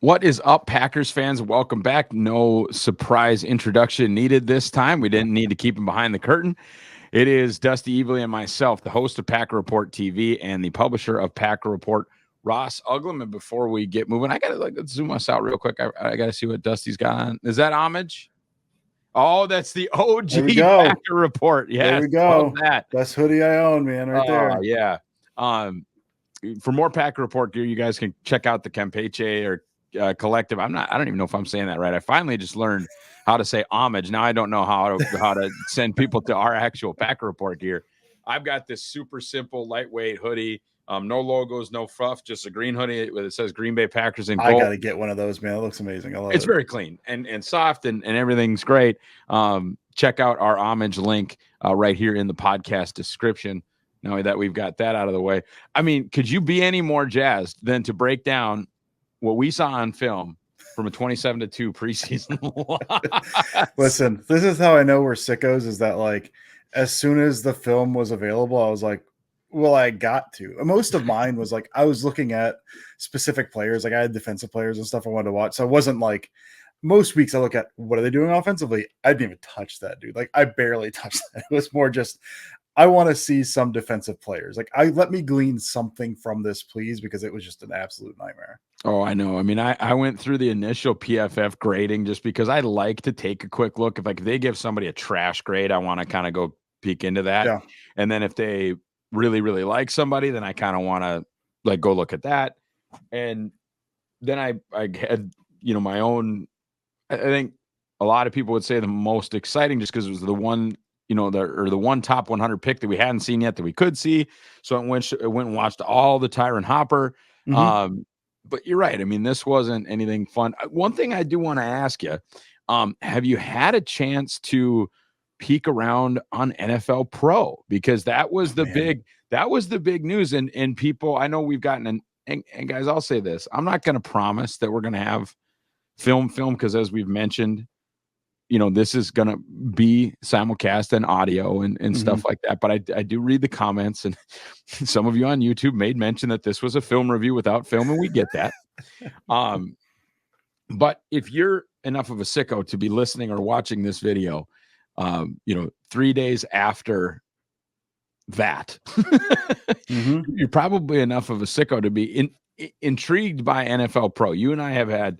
What is up, Packers fans? Welcome back. No surprise introduction needed this time. We didn't need to keep him behind the curtain. It is Dusty Evely and myself, the host of Packer Report TV and the publisher of Packer Report, Ross Uglem. And before we get moving, I gotta let's zoom us out real quick. I gotta see what Dusty's got on. Is that homage? Oh, that's the There we OG go. Packer Report. Yes, there we go. love that. Best hoodie I own, man, right there. Yeah. For more Packer Report gear, you guys can check out the Campeche or Collective. I don't even know if I'm saying that right. I finally just learned how to say homage. Now I don't know how to send people to our actual Packer Report gear. I've got this super simple, lightweight hoodie. No logos, no fluff, just a green hoodie with it says Green Bay Packers in gold. I gotta get one of those, man. It looks amazing. I love it. It's very clean and soft and everything's great. Check out our homage link right here in the podcast description. Now that we've got that out of the way, I mean, could you be any more jazzed than to break down what we saw on film from a 27-2 preseason? Listen, this is how I know we're sickos, is that like as soon as the film was available, I was like, well, I got to. Most of mine was like I was looking at specific players, like I had defensive players and stuff I wanted to watch. So it wasn't like most weeks I look at what are they doing offensively. I didn't even touch that, dude. Like I barely touched that. It was more just I want to see some defensive players. Like let me glean something from this, please, because it was just an absolute nightmare. Oh, I know. I mean, I went through the initial PFF grading just because I like to take a quick look. If they give somebody a trash grade, I want to kind of go peek into that. Yeah. And then if they really, really like somebody, then I kind of want to like go look at that. And then I had, my own, I think a lot of people would say the most exciting just because it was the one, the one top 100 pick that we hadn't seen yet that we could see. So it went and watched all the Tyron Hopper. Mm-hmm. But you're right. I mean, this wasn't anything fun. One thing I do want to ask you, have you had a chance to peek around on NFL Pro? Because that was the big news. And people, I know we've gotten and guys, I'll say this. I'm not going to promise that we're going to have film because as we've mentioned, this is going to be simulcast and audio and mm-hmm. stuff like that. But I do read the comments, and some of you on YouTube made mention that this was a film review without film, and we get that. But if you're enough of a sicko to be listening or watching this video, 3 days after that, mm-hmm. you're probably enough of a sicko to be intrigued by NFL Pro. You and I have had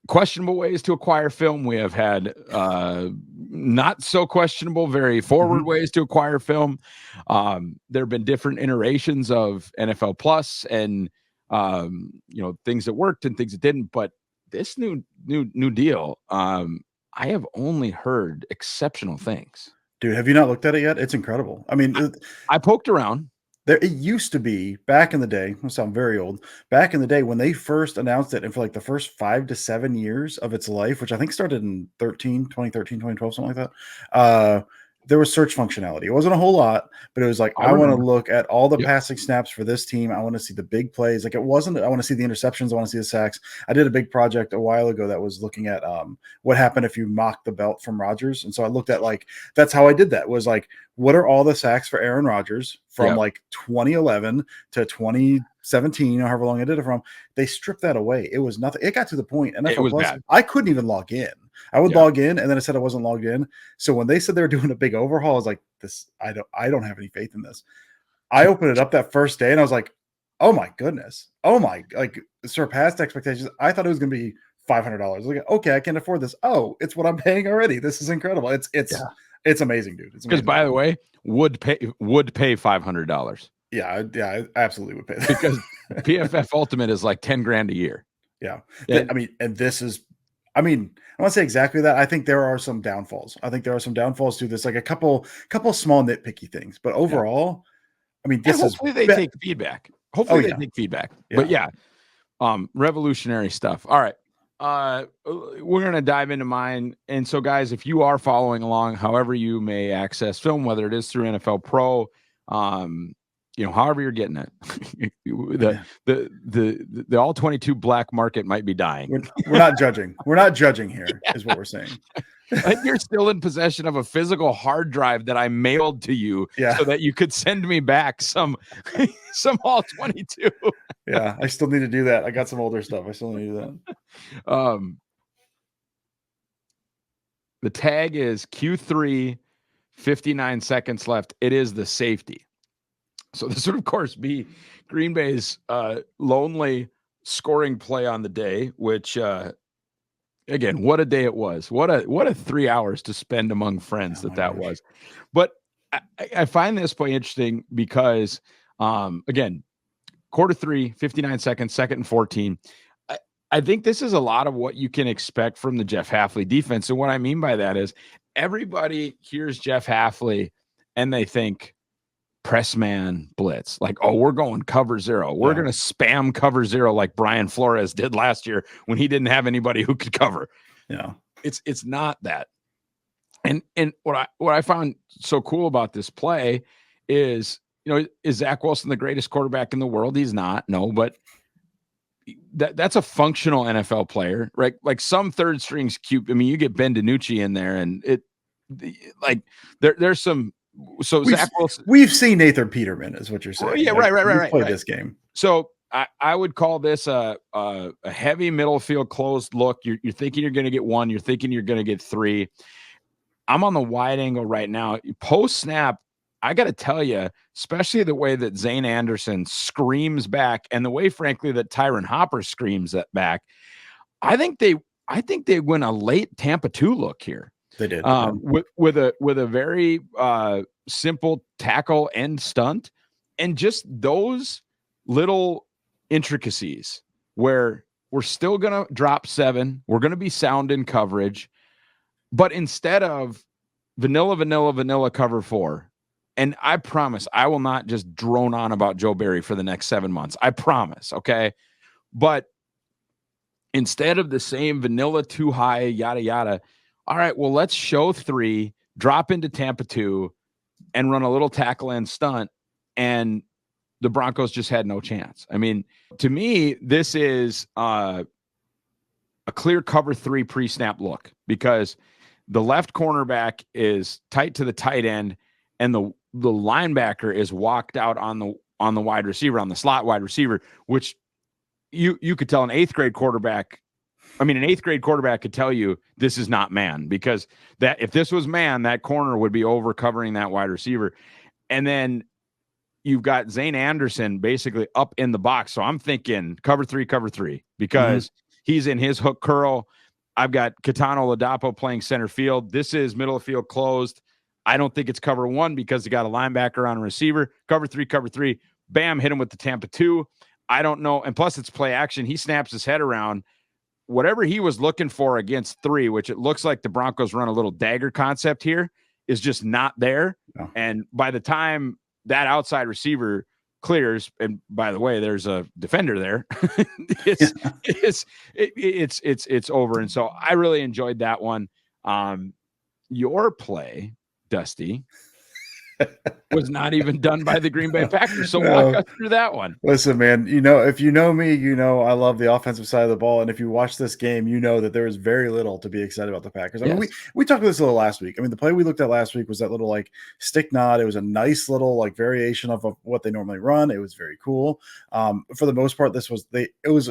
questionable ways to acquire film. We have had not so questionable, very forward mm-hmm. ways to acquire film. There have been different iterations of NFL Plus and things that worked and things that didn't. But this new deal, I have only heard exceptional things. Dude, have you not looked at it yet? It's incredible. I mean, I poked around. It used to be back in the day. I sound very old. Back in the day when they first announced it, and for like the first 5 to 7 years of its life, which I think started in 2013, 2012, something like that. There was search functionality. It wasn't a whole lot, but it was like, I want to look at all the passing snaps for this team. I want to see the big plays. Like it wasn't, I want to see the interceptions. I want to see the sacks. I did a big project a while ago that was looking at what happened if you mocked the belt from Rodgers. And so I looked at that's how I did that was like, what are all the sacks for Aaron Rodgers from 2011 to 2017, or however long I did it from? They stripped that away. It was nothing. It got to the point, and I couldn't even log in. I would log in, and then it said I wasn't logged in. So when they said they were doing a big overhaul, I was like, "This, I don't have any faith in this." I opened it up that first day, and I was like, "Oh my goodness! Oh my!" Like surpassed expectations. I thought it was going to be $500. Like, okay, I can afford this. Oh, it's what I'm paying already. This is incredible. It's amazing, dude. Because by the way, would pay $500. Yeah, I absolutely would pay that. Because PFF Ultimate is like $10,000 a year. Yeah. I mean, and this is, I want to say exactly that. I think there are some downfalls. I think there are some downfalls to this, like a couple small nitpicky things. But overall, I mean, this is hopefully they take feedback. Hopefully they take feedback. Yeah. But revolutionary stuff. All right. We're going to dive into mine. And so guys, if you are following along, however you may access film, whether it is through NFL Pro, however you're getting it, the all 22 black market might be dying. We're not judging. We're not judging here, is what we're saying. Like you're still in possession of a physical hard drive that I mailed to you so that you could send me back some all 22. Yeah, I still need to do that. I got some older stuff. I still need to do that. The tag is Q3, 59 seconds left. It is the safety. So this would, of course, be Green Bay's lonely scoring play on the day, which again, what a day it was. What a 3 hours to spend among friends that was. But I find this play interesting because, again, quarter 3, 59 seconds, 2nd and 14. I think this is a lot of what you can expect from the Jeff Hafley defense. And what I mean by that is everybody hears Jeff Hafley and they think press man blitz. Like, oh, we're going cover 0. We're going to spam cover 0 like Brian Flores did last year when he didn't have anybody who could cover. Yeah. It's not that. And what I found so cool about this play is, is Zach Wilson the greatest quarterback in the world? He's not, no, but that's a functional NFL player, right? Like some third strings cute. I mean, you get Ben DiNucci in there and there's some, so Zach Wilson. We've seen Nathan Peterman is what you're saying. Yeah. Right. Played this game. So I would call this a heavy middle field closed look. You're thinking you're going to get 1. You're thinking you're going to get 3. I'm on the wide angle right now. Post snap, I got to tell you, especially the way that Zane Anderson screams back and the way, frankly, that Tyron Hopper screams that back, I think they win a late Tampa 2 look here. They did with a very simple tackle and stunt, and just those little intricacies where we're still gonna drop 7, we're gonna be sound in coverage, but instead of vanilla cover 4. And I promise I will not just drone on about Joe Barry for the next 7 months. I promise. Okay. But instead of the same vanilla too high, yada, yada. All right, well, let's show 3, drop into Tampa 2 and run a little tackle and stunt. And the Broncos just had no chance. I mean, to me, this is a clear cover 3 pre-snap look because the left cornerback is tight to the tight end and the linebacker is walked out on the wide receiver, on the slot wide receiver, which you could tell an 8th grade quarterback. I mean, an 8th grade quarterback could tell you this is not man, because that if this was man, that corner would be over covering that wide receiver. And then you've got Zane Anderson basically up in the box. So I'm thinking cover 3 because he's in his hook curl. I've got Catano Ladapo playing center field. This is middle of field closed. I don't think it's cover 1 because they got a linebacker on a receiver. Cover 3. Bam, hit him with the Tampa 2. I don't know. And plus it's play action. He snaps his head around. Whatever he was looking for against 3, which it looks like the Broncos run a little dagger concept here, is just not there. No. And by the time that outside receiver clears, and by the way, there's a defender there, it's over. And so I really enjoyed that one. Your play, Dusty, was not even done by the Green Bay Packers. So walk us through that one. Listen, man, if you know me, I love the offensive side of the ball. And if you watch this game, you know that there is very little to be excited about the Packers. I mean, we talked about this a little last week. I mean, the play we looked at last week was that little stick nod. It was a nice little variation of what they normally run. It was very cool. For the most part, it was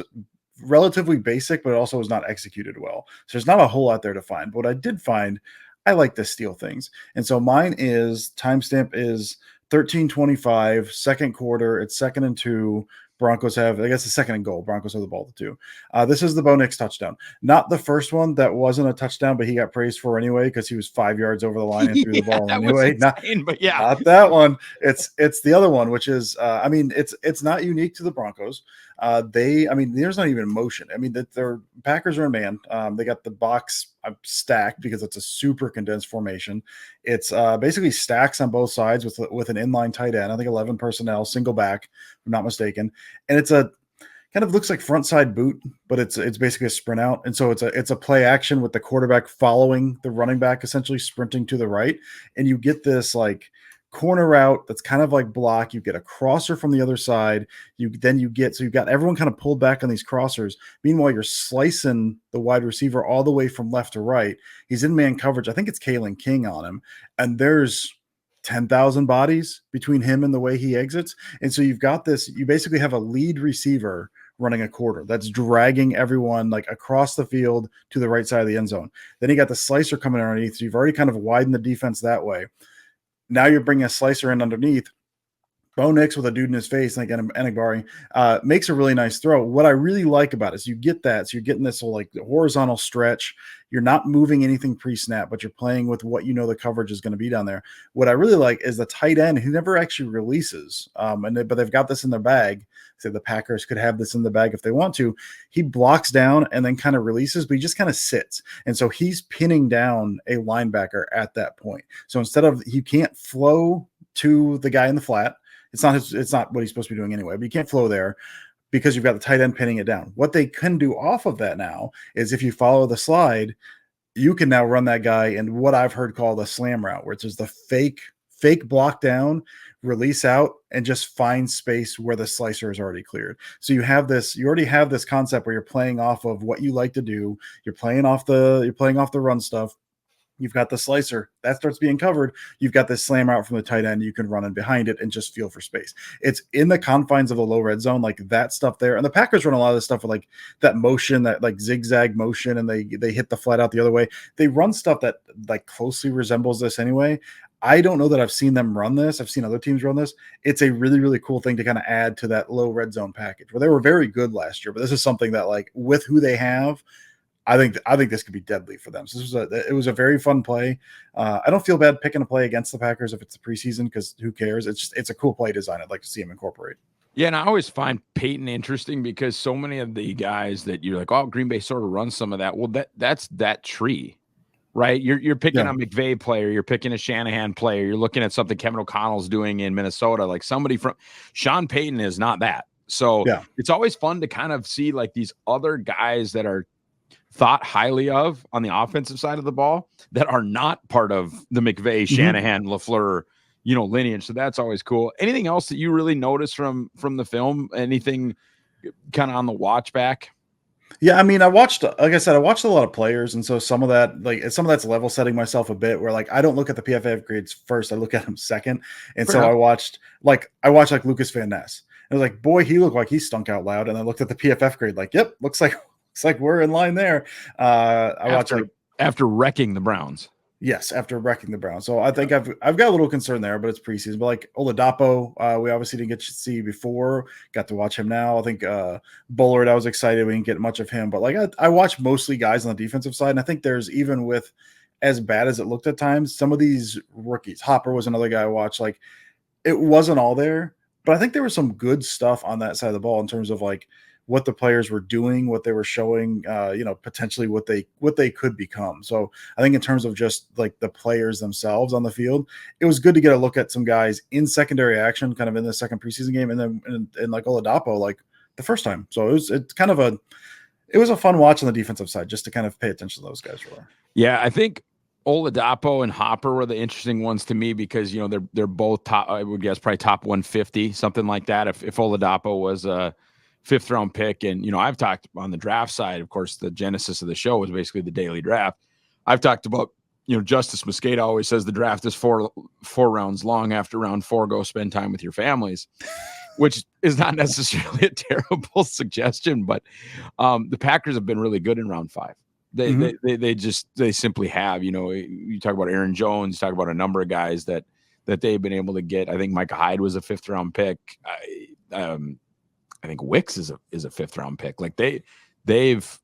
relatively basic, but it also was not executed well. So there's not a whole lot there to find. But what I did find, I like to steal things. And so mine is timestamp is 13:25, 2nd quarter. It's 2nd and 2. Broncos have, I guess, a 2nd and goal. Broncos have the ball to 2. This is the Bo Nix touchdown. Not the first one that wasn't a touchdown, but he got praised for anyway because he was 5 yards over the line and threw the ball anyway. Not that one. It's the other one, which is, it's not unique to the Broncos. There's not even motion. I mean, their Packers are in man. They got the box stacked because it's a super condensed formation. It's basically stacks on both sides with an inline tight end. I think 11 personnel, single back, if I'm not mistaken. And it's a kind of looks like front side boot, but it's basically a sprint out. And so it's a play action with the quarterback following the running back, essentially sprinting to the right. And you get this corner route that's kind of like block. You get a crosser from the other side. You've got everyone kind of pulled back on these crossers. Meanwhile, you're slicing the wide receiver all the way from left to right. He's in man coverage. I think it's Kalen King on him, and there's 10,000 bodies between him and the way he exits. And so you've got this, you basically have a lead receiver running a quarter that's dragging everyone like across the field to the right side of the end zone. Then you got the slicer coming underneath. So you've already kind of widened the defense that way. Now you're bringing a slicer in underneath. Bo Nix with a dude in his face, like Enigbari, makes a really nice throw. What I really like about it is you get that. So you're getting this whole like horizontal stretch. You're not moving anything pre-snap, but you're playing with what you know the coverage is going to be down there. What I really like is the tight end who never actually releases, but they've got this in their bag. So the Packers could have this in the bag if they want to. He blocks down and then kind of releases, but he just kind of sits. And so he's pinning down a linebacker at that point. So instead of, he can't flow to the guy in the flat. It's not what he's supposed to be doing anyway, but you can't flow there because you've got the tight end pinning it down. What they can do off of that now is if you follow the slide, you can now run that guy in what I've heard called a slam route, which is the fake block down, release out, and just find space where the slicer is already cleared. So you already have this concept where you're playing off of what you like to do. You're playing off the run stuff. You've got the slicer that starts being covered. You've got this slam out from the tight end. You can run in behind it and just feel for space. It's in the confines of the low red zone, like that stuff there. And the Packers run a lot of this stuff with like that motion, that like zigzag motion, and they hit the flat out the other way. They run stuff that like closely resembles this anyway. I don't know that I've seen them run this. I've seen other teams run this. It's a really, really cool thing to kind of add to that low red zone package where they were very good last year. But this is something that like with who they have, I think this could be deadly for them. So it was a very fun play. I don't feel bad picking a play against the Packers if it's the preseason because who cares? It's a cool play design. I'd like to see him incorporate. Yeah, and I always find Peyton interesting because so many of the guys that you're like, oh, Green Bay sort of runs some of that. Well, that's that tree, right? You're picking a McVay player, you're picking a Shanahan player, you're looking at something Kevin O'Connell's doing in Minnesota, like somebody from Sean Payton is not that. So it's always fun to kind of see like these other guys that are thought highly of on the offensive side of the ball that are not part of the McVay, Shanahan, LaFleur, lineage. So that's always cool. Anything else that you really noticed from the film? Anything kind of on the watch back? Yeah, I mean, like I said, I watched a lot of players, and so some of that's level setting myself a bit. Where like I don't look at the PFF grades first, I look at them second. And so I watched like Lucas Van Ness. I was like, boy, he looked like he stunk out loud. And I looked at the PFF grade, like, yep, looks like we're in line there. After wrecking the Browns. Yes, after wrecking the Browns. So I think I've got a little concern there, but it's preseason. But like Oladapo, we obviously didn't get to see before. Got to watch him now. I think Bullard, I was excited. We didn't get much of him. But like I watch mostly guys on the defensive side. And I think there's, even with as bad as it looked at times, some of these rookies, Hopper was another guy I watched. Like it wasn't all there. But I think there was some good stuff on that side of the ball in terms of like what the players were doing, what they were showing, potentially what they could become. So I think in terms of just like the players themselves on the field, it was good to get a look at some guys in secondary action, kind of in the second preseason game, and then and like Oladapo, like the first time. So it was a fun watch on the defensive side just to kind of pay attention to those guys. Yeah, I think Oladapo and Hopper were the interesting ones to me because they're both top. I would guess probably top 150, something like that. If Oladapo was a 5th round pick, and I've talked on the draft side, of course, the genesis of the show was basically the daily draft. I've talked about Justice Mosqueda always says the draft is four rounds long. After round 4, go spend time with your families, which is not necessarily a terrible suggestion, but the Packers have been really good in round 5. They simply have. You talk about Aaron Jones, talk about a number of guys that they've been able to get. I think Micah Hyde was a 5th round pick. I think Wicks is a 5th round pick. Like they've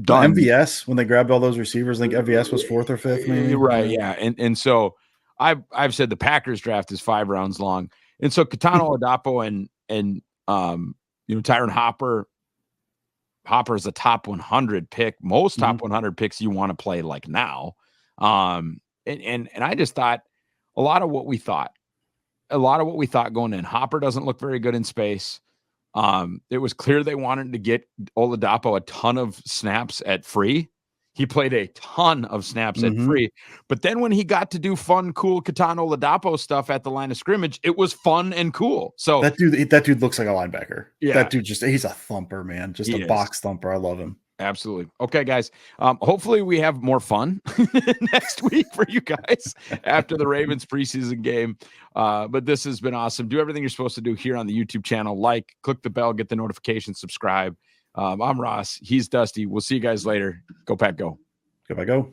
done MVS when they grabbed all those receivers. I think MVS was 4th or 5th, maybe. Right. Yeah. And so I've said the Packers draft is 5 rounds long. And so Katana Oladapo and Tyron Hopper is a top 100 pick. Most top 100 picks you want to play like now. And I just thought a lot of what we thought going in. Hopper doesn't look very good in space. It was clear they wanted to get Oladapo a ton of snaps at free. He played a ton of snaps at Mm-hmm. free. But then when he got to do fun, cool Katano Ladapo stuff at the line of scrimmage, it was fun and cool. So that dude looks like a linebacker. Yeah. That dude he's a thumper, man. Just He a is. box thumper. I love him. Absolutely. Okay, guys. Hopefully we have more fun next week for you guys after the Ravens preseason game. But this has been awesome. Do everything you're supposed to do here on the YouTube channel. Like, click the bell, get the notification, subscribe. I'm Ross. He's Dusty. We'll see you guys later. Go Pack, go. Go Pack, go.